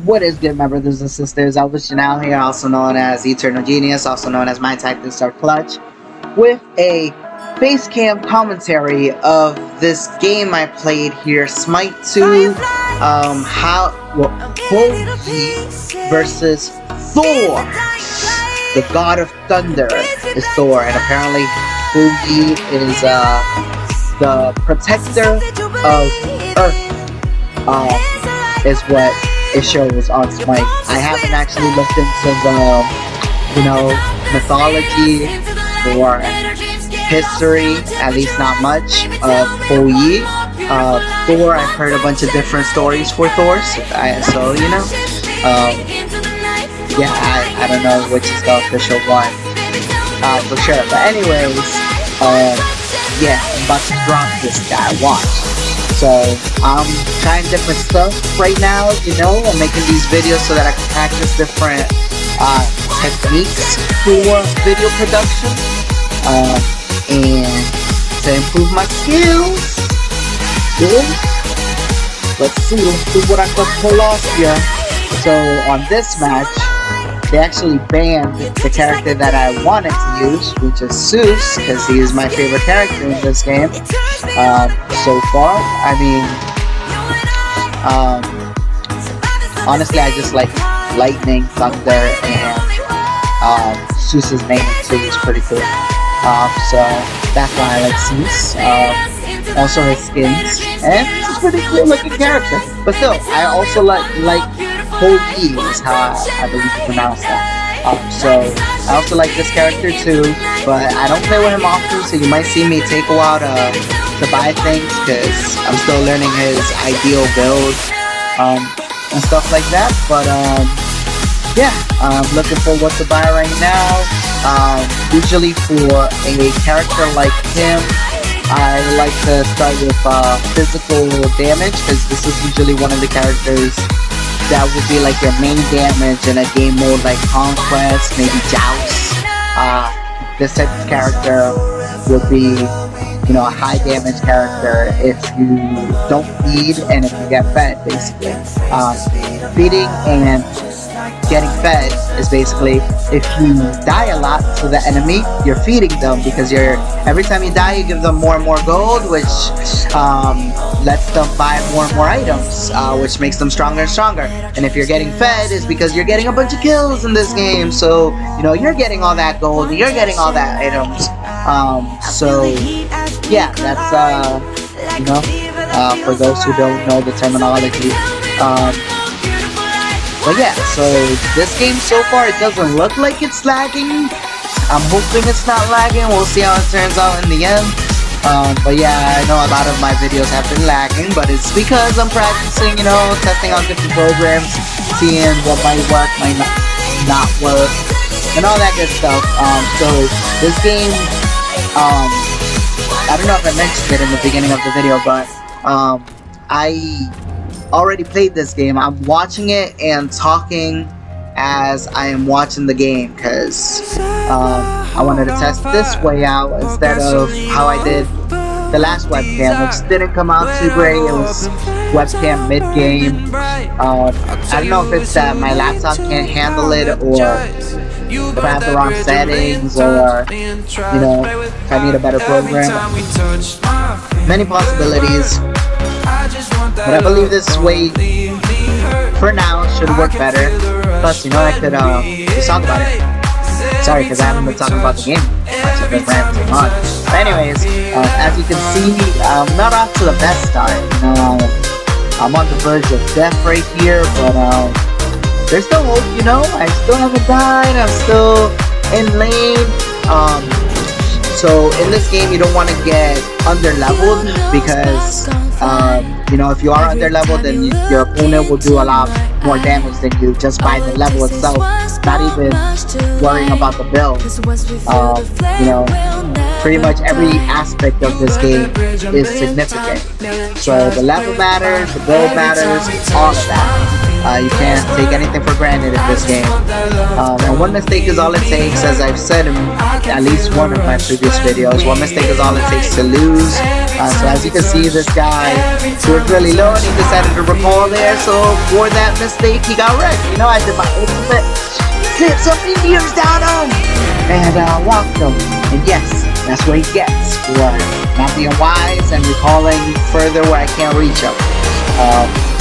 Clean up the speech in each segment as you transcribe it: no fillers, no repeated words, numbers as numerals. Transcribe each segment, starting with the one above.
What is good, my brothers and sisters? Elvis Janelle here, also known as Eternal Genius, also known as MyTacticsRClutch, with a facecam commentary of this game I played here, Smite 2, Yuqi versus Thor. The God of Thunder is Thor, and apparently Yuqi is the protector of Earth. Is what it shows on Smite. I haven't actually looked into the, mythology or history, at least not much, of Hou. Thor, I've heard a bunch of different stories for Thor, I don't know which is the official one, for sure. But anyways, I'm about to drop this guy, watch. So I'm trying different stuff right now, I'm making these videos so that I can practice different techniques for video production and to improve my skills. Let's see what I can pull off here. So on this match, they actually banned the character that I wanted to use, which is Zeus, because he is my favorite character in this game. So far, I mean, honestly, I just like lightning, thunder, and Zeus's name too is pretty cool. So that's why I like Zeus. Also his skins, and he's a pretty cool looking character. But still, I also like Hou is how I believe you pronounce that. So I also like this character too, but I don't play with him often, so you might see me take a while to buy things, because I'm still learning his ideal build and stuff like that. But I'm looking for what to buy right now. Usually for a character like him, I like to start with physical damage, because this is usually one of the characters that would be like your main damage in a game mode like Conquest, maybe Joust. This type of character would be, a high damage character if you don't feed and if you get fed, basically. Feeding and getting fed is basically if you die a lot to the enemy, you're feeding them, because every time you die you give them more and more gold, which lets them buy more and more items, which makes them stronger and stronger. And if you're getting fed, is because you're getting a bunch of kills in this game, so you're getting all that gold and you're getting all that items. That's for those who don't know the terminology. But yeah, so this game so far, it doesn't look like it's lagging. I'm hoping it's not lagging. We'll see how it turns out in the end. But yeah, I know a lot of my videos have been lagging, but it's because I'm practicing, testing out different programs, seeing what might work, might not work, and all that good stuff. So this game, I don't know if I mentioned it in the beginning of the video, but I already played this game. I'm watching it and talking as I am watching the game, because I wanted to test this way out instead of how I did the last webcam, which didn't come out too great. It was webcam mid-game. I don't know if it's that my laptop can't handle it, or if I have the wrong settings, or if I need a better program. Many possibilities. But I believe this way, for now, should work better. Plus, I could just talk about it. Sorry, because I haven't been talking about the game much. I've been ranting on. But anyways, as you can see, I'm not off to the best start. I'm on the verge of death right here, but there's still hope, I still haven't died. I'm still in lane. So in this game, you don't want to get under-leveled, because if you are under-leveled, then your opponent will do a lot more damage than you just by the level itself, not even worrying about the build. Pretty much every aspect of this game is significant. So the level matters, the build matters, all of that. You can't take anything for granted in this game. And one mistake is all it takes, as I've said in at least one of my previous videos. One mistake is all it takes to lose. So as you can see, this guy, he was really low and he decided to recall there. So for that mistake, he got wrecked. You know, I did my ultimate, hit some meteors down him, and walked him. And yes, that's what he gets for not being wise and recalling further where I can't reach him.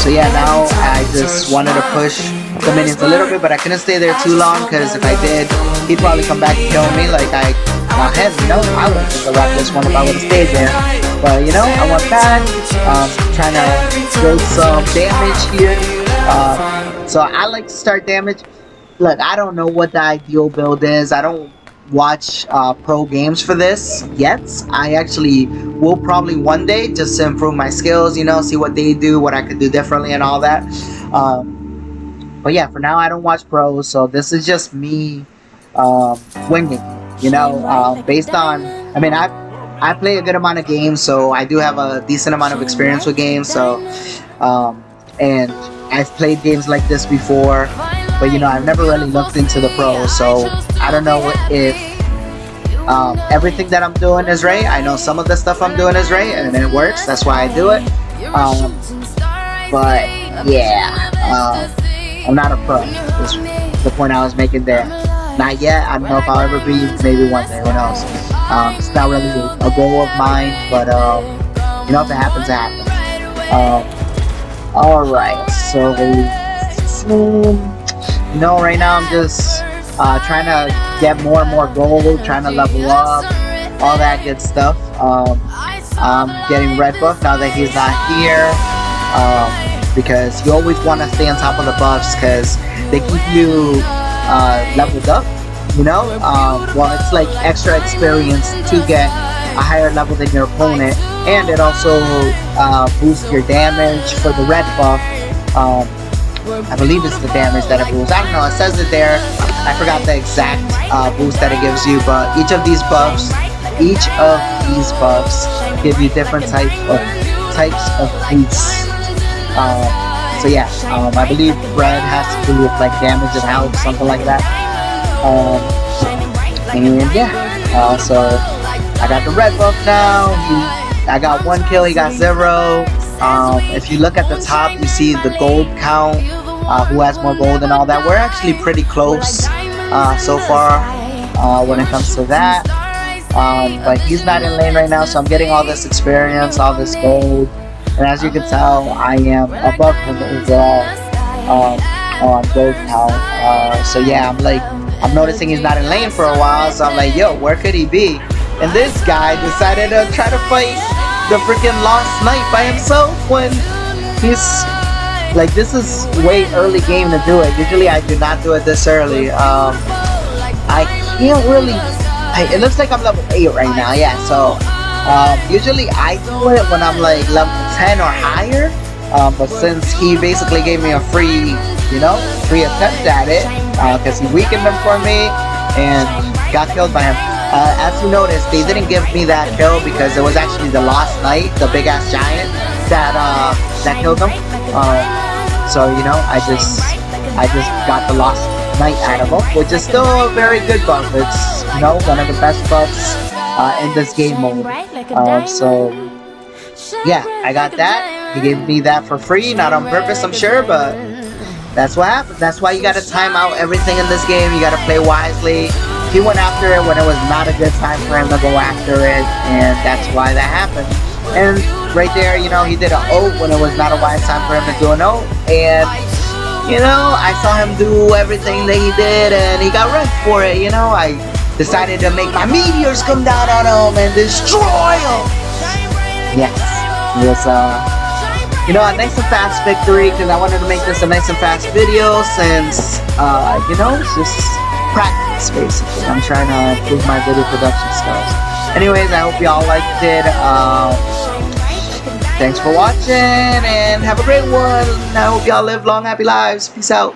So yeah, now I just wanted to push the minions a little bit, but I couldn't stay there too long, because if I did, he'd probably come back and kill me like I had, you know. I would have wrapped this one if I would have stayed there. But you know, I went back, trying to build some damage here. So I like to start damage. Look, I don't know what the ideal build is. I don't watch pro games for this yet. I actually will probably one day, just to improve my skills, you know, see what they do, what I could do differently and all that. But yeah, for now I don't watch pros, so this is just me winging, you know, based on, I mean, I play a good amount of games, so I do have a decent amount of experience with games. So and I've played games like this before, but you know, I've never really looked into the pros, so I don't know if everything that I'm doing is right. I know some of the stuff I'm doing is right, and it works. That's why I do it. But yeah, I'm not a pro. Is the point I was making there. Not yet. I don't know if I'll ever be. Maybe one day. Who knows? It's not really a goal of mine, but you know, if it happens, it happens. All right. So you know, right now I'm just trying to get more and more gold, trying to level up, all that good stuff. I'm getting red buff now that he's not here, because you always want to stay on top of the buffs, because they keep you leveled up, you know. Well, it's like extra experience to get a higher level than your opponent, and it also boosts your damage for the red buff. I believe it's the damage that it boosts. I don't know, it says it there. I forgot the exact boost that it gives you, but each of these buffs give you different types of boosts. So yeah, I believe red has to do with like damage and health, something like that. And yeah, so I got the red buff now. I got 1 kill, he got 0. If you look at the top, you see the gold count, who has more gold and all that. We're actually pretty close so far when it comes to that. But he's not in lane right now, so I'm getting all this experience, all this gold. And as you can tell, I am above him overall on gold count. So yeah, I'm noticing he's not in lane for a while, so I'm like, yo, where could he be? And this guy decided to try to fight the freaking lost Smite by himself when he's like, this is way early game to do it. Usually I do not do it this early. I can't really, it looks like I'm level 8 right now, yeah. So usually I do it when I'm like level 10 or higher, but since he basically gave me a free attempt at it, because he weakened him for me and got killed by him. As you noticed, they didn't give me that kill because it was actually the Lost Knight, the big ass giant, that killed him. So you know, I just got the Lost Knight out of him, which is still a very good buff. It's, you know, one of the best buffs in this game mode. So yeah, I got that. He gave me that for free, not on purpose, I'm sure, but that's what happens. That's why you gotta time out everything in this game. You gotta play wisely. He went after it when it was not a good time for him to go after it, and that's why that happened. And right there, you know, he did an ult when it was not a wise time for him to do an ult, and you know, I saw him do everything that he did, and he got wrecked for it. You know, I decided to make my meteors come down on him and destroy him. Yes, it was you know, a nice and fast victory, because I wanted to make this a nice and fast video, since you know, it's just practice basically. I'm trying to improve my video production skills. Anyways, I hope y'all liked it. Thanks for watching, and have a great one. I hope y'all live long, happy lives. Peace out.